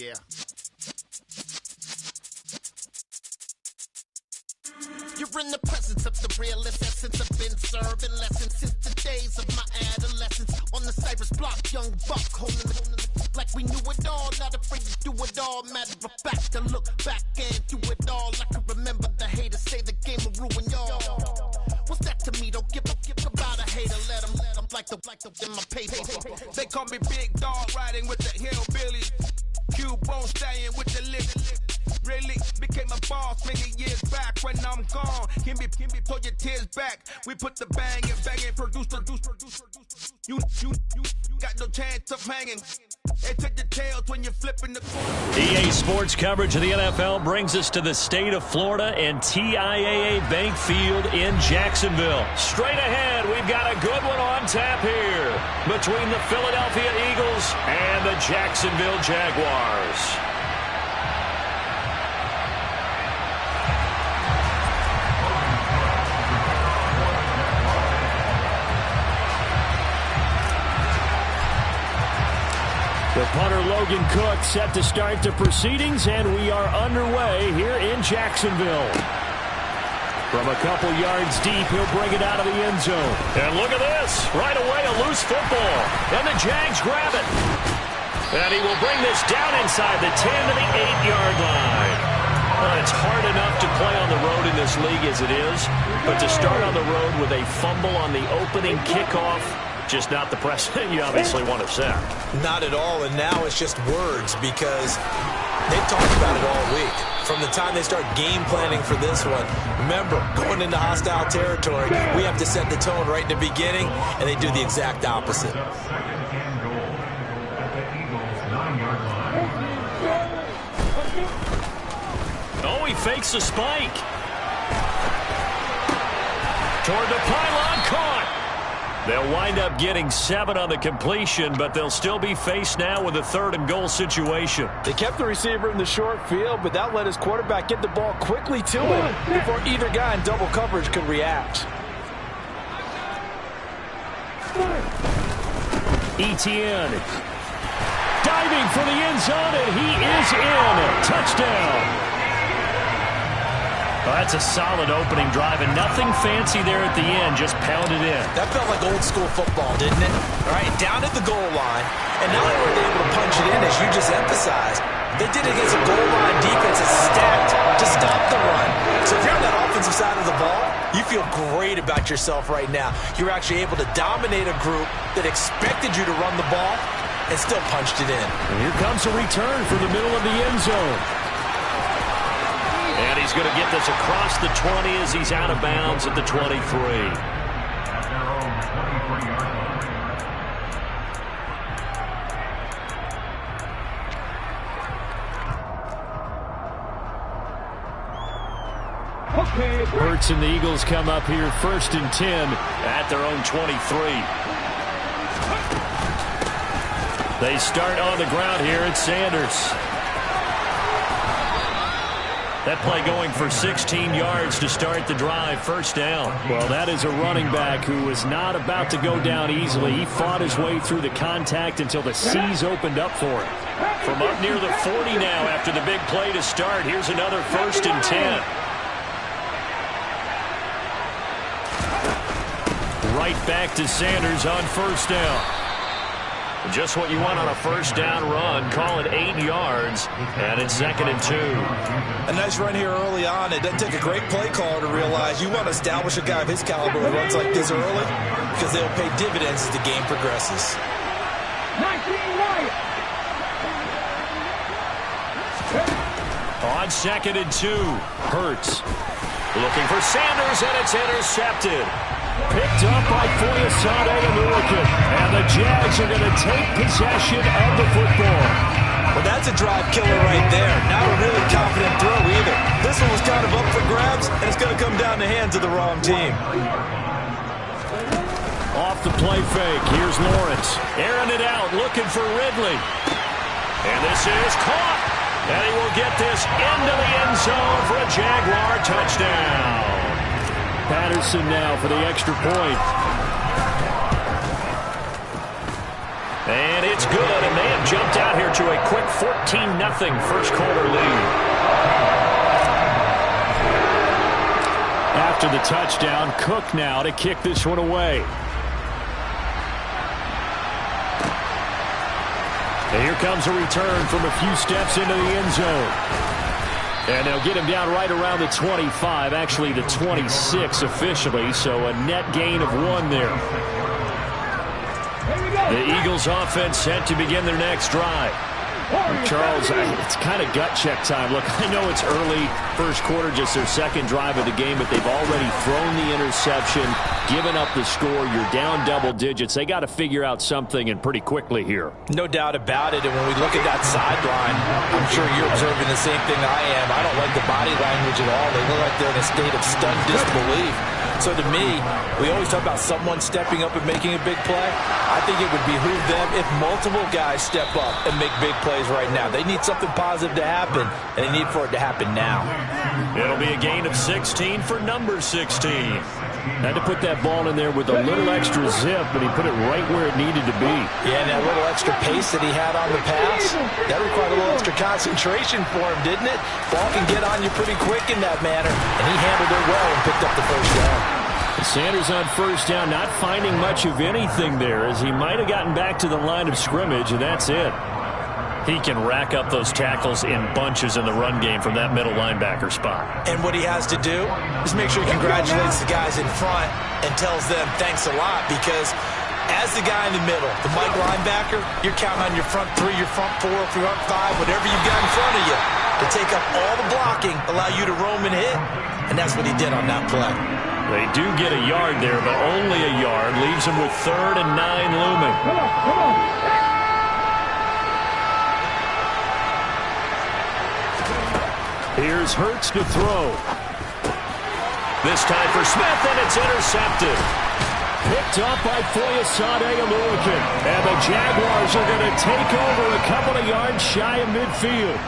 Yeah. You're in the presence of the realest essence. I've been serving lessons since the days of my adolescence. On the Cypress block, young buck holding it like we knew it all. Not afraid to do it all. Matter of fact, to look back and do it all. I can remember the haters say the game will ruin y'all. What's that to me? Don't give about a hater. Let them like the in my paper. They call me Big Dog, riding with the hillbillies. Cubone staying with the lips. Really became a boss many years back. When I'm gone, can be pull your tears back. We put the banging, produce. You got no chance of hanging. They take the tails when you're flipping the coin. EA Sports coverage of the NFL brings us to the state of Florida and TIAA Bank Field in Jacksonville. Straight ahead, we've got a good one on tap here between the Philadelphia Eagles and the Jacksonville Jaguars. The punter Logan Cook set to start the proceedings, and we are underway here in Jacksonville. From a couple yards deep, he'll bring it out of the end zone. And look at this. Right away, a loose football. And the Jags grab it. And he will bring this down inside the 10 to the 8-yard line. Well, it's hard enough to play on the road in this league as it is, but to start on the road with a fumble on the opening kickoff, just not the precedent you obviously want to set. Not at all, and now it's just words because they've talked about it all week. From the time they start game planning for this one, remember, going into hostile territory, we have to set the tone right in the beginning, and they do the exact opposite. Oh, he fakes the spike. Toward the pylon, caught. They'll wind up getting 7 on the completion, but they'll still be faced now with a 3rd and goal situation. They kept the receiver in the short field, but that let his quarterback get the ball quickly to him before either guy in double coverage could react. Etienne diving for the end zone, and he is in. Touchdown. Well, that's a solid opening drive, and nothing fancy there at the end, just pounded in. That felt like old school football, didn't it? All right, down at the goal line, and not only were they able to punch it in, as you just emphasized, they did it against a goal line defense that's stacked to stop the run. So if you're on that offensive side of the ball, you feel great about yourself right now. You're actually able to dominate a group that expected you to run the ball and still punched it in. And here comes a return from the middle of the end zone. And he's going to get this across the 20 as he's out of bounds at the 23. Hurts and the Eagles come up here 1st and 10 at their own 23. They start on the ground here at Sanders. That play going for 16 yards to start the drive, 1st down. Well, that is a running back who was not about to go down easily. He fought his way through the contact until the seas opened up for him. From up near the 40 now after the big play to start, here's another 1st and 10. Right back to Sanders on 1st down. Just what you want on a 1st down run. Call it 8 yards, and it's 2nd and 2. A nice run here early on. It doesn't take a great play caller to realize you want to establish a guy of his caliber who runs like this early because they'll pay dividends as the game progresses. On 2nd and 2, Hurts looking for Sanders, and it's intercepted. Picked up by Foyesade and Lurkin. And the Jags are going to take possession of the football. Well, that's a drive killer right there. Not a really confident throw either. This one was kind of up for grabs, and it's going to come down the hands of the wrong team. Off the play fake, here's Lawrence. Airing it out, looking for Ridley. And this is caught. And he will get this into the end zone for a Jaguar touchdown. Patterson now for the extra point. And it's good, and they have jumped out here to a quick 14-0 first quarter lead. After the touchdown, Cook now to kick this one away. And here comes a return from a few steps into the end zone. And they'll get him down right around the 25, actually the 26 officially, so a net gain of 1 there. The Eagles offense set to begin their next drive. Charles, it's kind of gut check time. Look, I know it's early, first quarter, just their second drive of the game, but they've already thrown the interception, given up the score. You're down double digits. They got to figure out something, and pretty quickly here. No doubt about it, and when we look at that sideline, I'm sure you're observing the same thing I am. I don't like the body language at all. They look like they're in a state of stunned disbelief. So to me, we always talk about someone stepping up and making a big play. I think it would behoove them if multiple guys step up and make big plays right now. They need something positive to happen, and they need for it to happen now. It'll be a gain of 16 for number 16. Had to put that ball in there with a little extra zip, but he put it right where it needed to be. Yeah, and that little extra pace that he had on the pass, that required a little extra concentration for him, didn't it? Ball can get on you pretty quick in that manner, and he handled it well and picked up the first down. Sanders on first down, not finding much of anything there, as he might have gotten back to the line of scrimmage, and that's it. He can rack up those tackles in bunches in the run game from that middle linebacker spot. And what he has to do is make sure he congratulates the guys in front and tells them thanks a lot, because as the guy in the middle, the Mike linebacker, you're counting on your front 3, your front 4, your front 5, whatever you've got in front of you to take up all the blocking, allow you to roam and hit. And that's what he did on that play. They do get a yard there, but only a yard. Leaves them with 3rd and 9 looming. Here's Hurts to throw. This time for Smith, and it's intercepted. Picked up by Foyesade Oluokun. And the Jaguars are going to take over a couple of yards shy of midfield.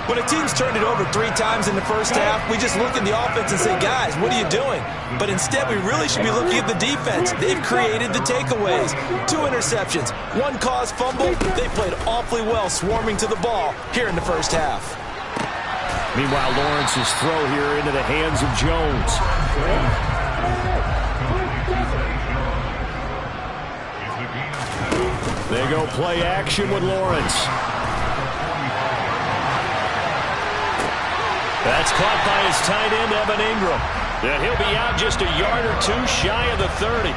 When a team's turned it over 3 times in the first half, we just look at the offense and say, guys, what are you doing? But instead, we really should be looking at the defense. They've created the takeaways. 2 interceptions, 1 caused fumble. They played awfully well swarming to the ball here in the first half. Meanwhile, Lawrence's throw here into the hands of Jones. They go play action with Lawrence. That's caught by his tight end, Evan Ingram. And he'll be out just a yard or 2 shy of the 30.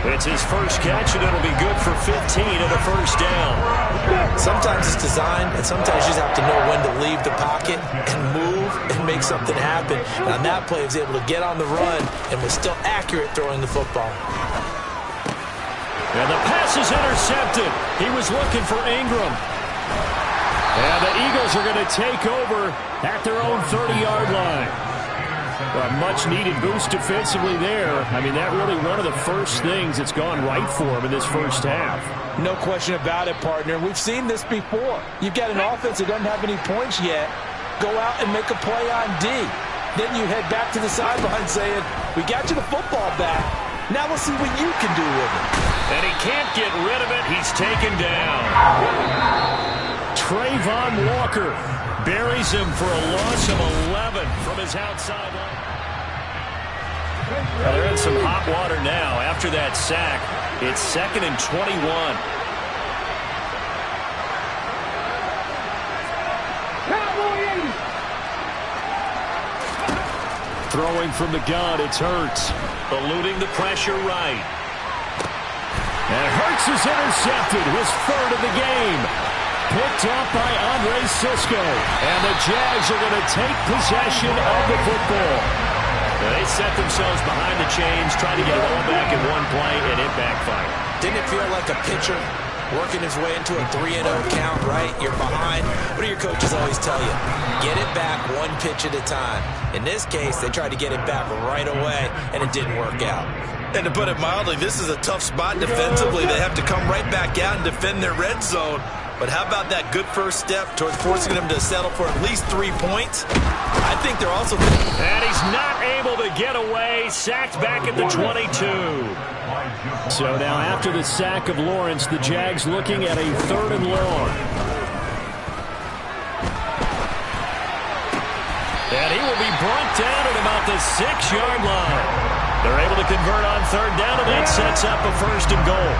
It's his first catch, and it'll be good for 15 and a first down. Sometimes it's designed, and sometimes you just have to know when to leave the pocket and move and make something happen. And on that play, he was able to get on the run and was still accurate throwing the football. And the pass is intercepted. He was looking for Ingram. And the Eagles are going to take over at their own 30-yard line. A much-needed boost defensively there. I mean, that really one of the first things that's gone right for him in this first half. No question about it, partner. We've seen this before. You've got an offense that doesn't have any points yet. Go out and make a play on D. Then you head back to the sideline saying, we got you the football back. Now we'll see what you can do with it. And he can't get rid of it. He's taken down. Trayvon Walker buries him for a loss of 11 from his outside line. Well, they're in some hot water now. After that sack, it's 2nd and 21. Throwing from the gun, it's Hurts. Eluding the pressure right. And Hurts is intercepted, his 3rd of the game. Picked up by Andre Cisco. And the Jags are going to take possession of the football. They set themselves behind the chains, trying to get it all back in one play, and it backfired. Didn't it feel like a pitcher working his way into a 3-0 count, right? You're behind. What do your coaches always tell you? Get it back 1 pitch at a time. In this case, they tried to get it back right away, and it didn't work out. And to put it mildly, this is a tough spot defensively. They have to come right back out and defend their red zone. But how about that good first step towards forcing them to settle for at least 3 points? I think they're also... And he's not able to get away. Sacked back at the 22. So now after the sack of Lawrence, the Jags looking at a 3rd and long. And he will be brought down at about the 6-yard line. They're able to convert on third down, and that sets up a first and goal.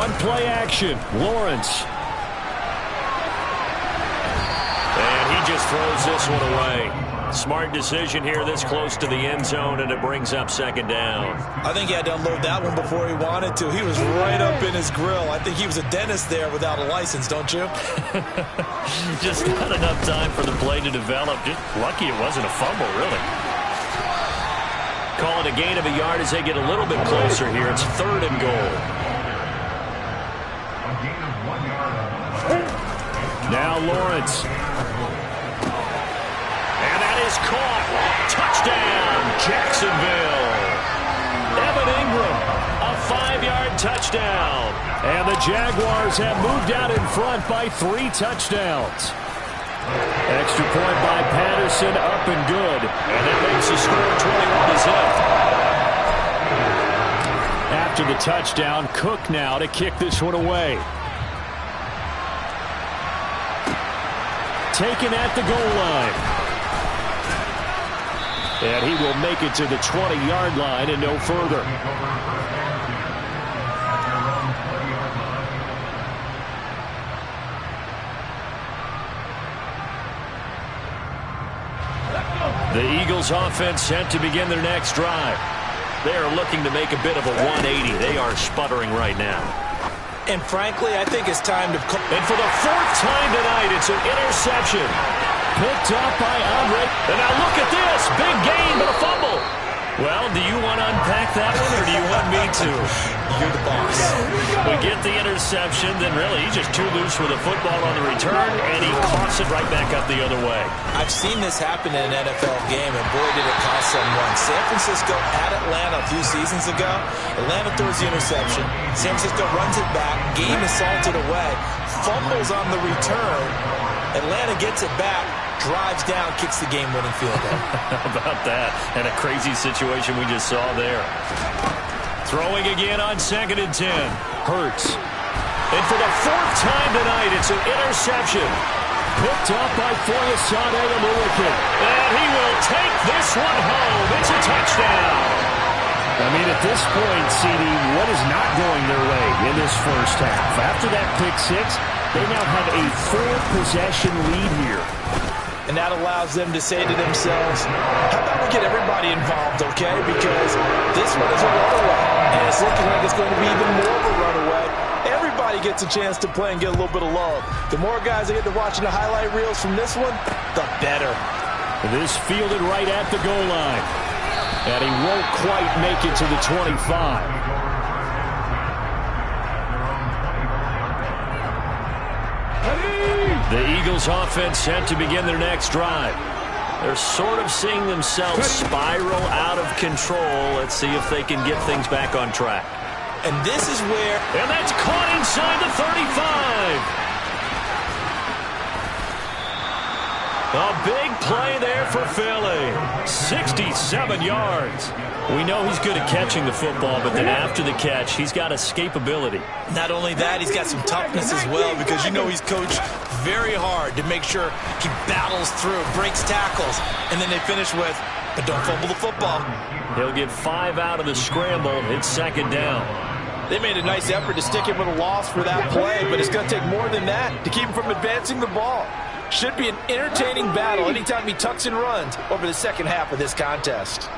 On play action, Lawrence. And he just throws this one away. Smart decision here this close to the end zone, and it brings up second down. I think he had to unload that one before he wanted to. He was right up in his grill. I think he was a dentist there without a license, don't you? Just not enough time for the play to develop. Just lucky it wasn't a fumble, really. Call it a gain of a yard as they get a little bit closer here. It's third and goal. Now Lawrence. And that is caught. Touchdown, Jacksonville. Evan Ingram, a 5-yard touchdown. And the Jaguars have moved out in front by 3 touchdowns. Extra point by Patterson, up and good. And that makes the score 21-0. After the touchdown, Cook now to kick this one away. Taken at the goal line. And he will make it to the 20-yard line and no further. The Eagles offense set to begin their next drive. They are looking to make a bit of a 180. They are sputtering right now. And frankly, I think it's time to... And for the 4th time tonight, it's an interception. Picked up by Andre. And now look at this. Big gain, but a fumble. Well, do you want to unpack that one, or do you want me to? You're the boss. We get the interception, then really he's just too loose with the football on the return, and he coughs it right back up the other way. I've seen this happen in an NFL game, and boy, did it cost someone. San Francisco at Atlanta a few seasons ago. Atlanta throws the interception. San Francisco runs it back. Game is salted away. Fumbles on the return. Atlanta gets it back. Drives down, kicks the game-winning field goal. How about that? And a crazy situation we just saw there. Throwing again on 2nd and 10. Hurts. And for the 4th time tonight, it's an interception. Picked up by Foyesade Amulikin. And he will take this one home. It's a touchdown. I mean, at this point, CD, what is not going their way in this first half? After that pick 6, they now have a 4-possession lead here. And that allows them to say to themselves, how about we get everybody involved, okay? Because this one is a runaway, and it's looking like it's going to be even more of a runaway. Everybody gets a chance to play and get a little bit of love. The more guys that get to watching the highlight reels from this one, the better. This fielded right at the goal line. And he won't quite make it to the 25. The Eagles offense set to begin their next drive. They're sort of seeing themselves spiral out of control. Let's see if they can get things back on track. And this is where... And that's caught inside the 35. A big play there for Philly. 67 yards. We know he's good at catching the football, but then after the catch, he's got escapability. Not only that, he's got some toughness as well, because you know he's coached very hard to make sure he battles through, breaks tackles, and then they finish with, but don't fumble the football. He'll get 5 out of the scramble. It's 2nd down. They made a nice effort to stick him with a loss for that play, but it's going to take more than that to keep him from advancing the ball. Should be an entertaining battle anytime he tucks and runs over the second half of this contest.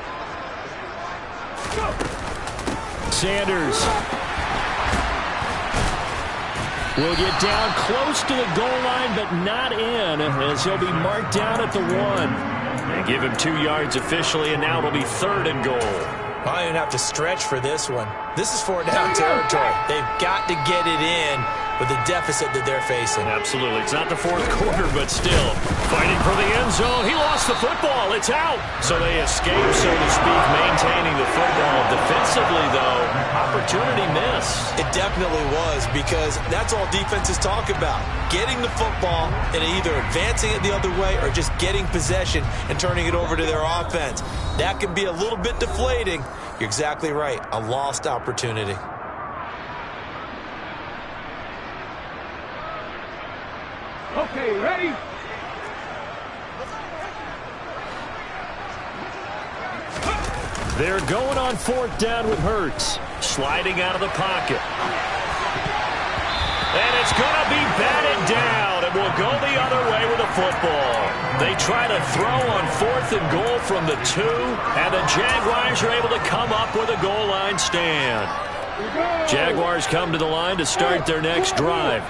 Sanders will get down close to the goal line, but not in, as he'll be marked down at the 1. They give him 2 yards officially, and now it'll be 3rd and goal. I don't even have to stretch for this one. This is 4-down territory. They've got to get it in with the deficit that they're facing. Absolutely. It's not the 4th quarter, but still fighting for the end zone. He lost the football. It's out. So they escape, so to speak, maintaining the football. Defensively, though, opportunity missed. It definitely was, because that's all defenses talk about. Getting the football and either advancing it the other way or just getting possession and turning it over to their offense. That can be a little bit deflating. You're exactly right. A lost opportunity. ready? They're going on 4th down with Hurts. Sliding out of the pocket. And it's going to be batted down, and will go the other way with the football. They try to throw on 4th and goal from the 2, and the Jaguars are able to come up with a goal line stand. Jaguars come to the line to start their next drive.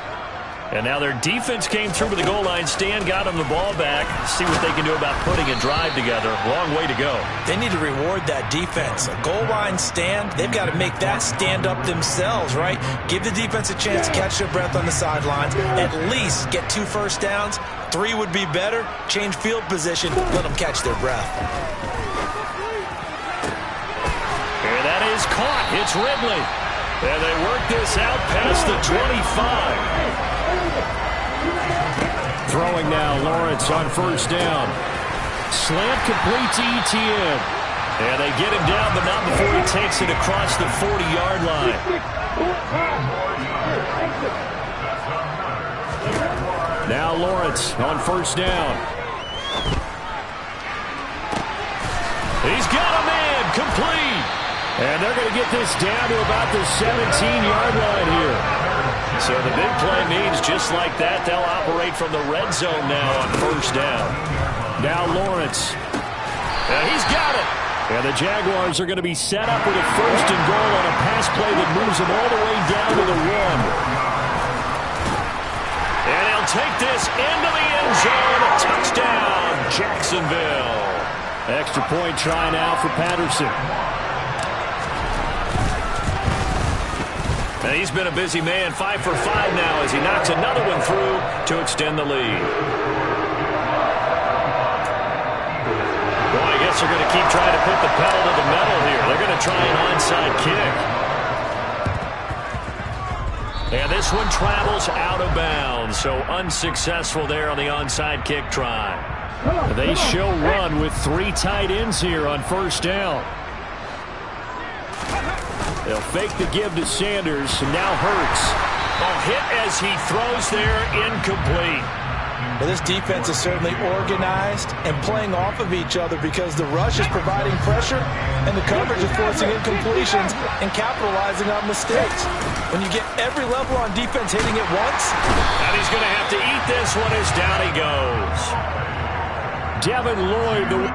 And now their defense came through with the goal line stand, got them the ball back. See what they can do about putting a drive together. Long way to go. They need to reward that defense. A goal line stand, they've got to make that stand up themselves, right? Give the defense a chance to catch their breath on the sidelines. At least get 2 first downs. 3 would be better. Change field position. Let them catch their breath. And that is caught. It's Ridley. And they work this out past the 25. Throwing now, Lawrence on 1st down. Slant complete to Etienne. And they get him down, but not before he takes it across the 40-yard line. Now Lawrence on 1st down. He's got a man complete. And they're going to get this down to about the 17-yard line here. So the big play means just like that, they'll operate from the red zone now on 1st down. Now Lawrence. And he's got it. And the Jaguars are going to be set up with a 1st and goal on a pass play that moves them all the way down to the 1. And he'll take this into the end zone. A touchdown, Jacksonville. Extra point try now for Patterson. And he's been a busy man, 5 for 5 now as he knocks another one through to extend the lead. Well, I guess they're going to keep trying to put the pedal to the metal here. They're going to try an onside kick. And this one travels out of bounds, so unsuccessful there on the onside kick try. They show run with 3 tight ends here on 1st down. They'll fake the give to Sanders, and now Hurts. A hit as he throws there, incomplete. Well, this defense is certainly organized and playing off of each other because the rush is providing pressure and the coverage is forcing incompletions and capitalizing on mistakes. When you get every level on defense hitting it once. And he's going to have to eat this one as down he goes. Devin Lloyd, the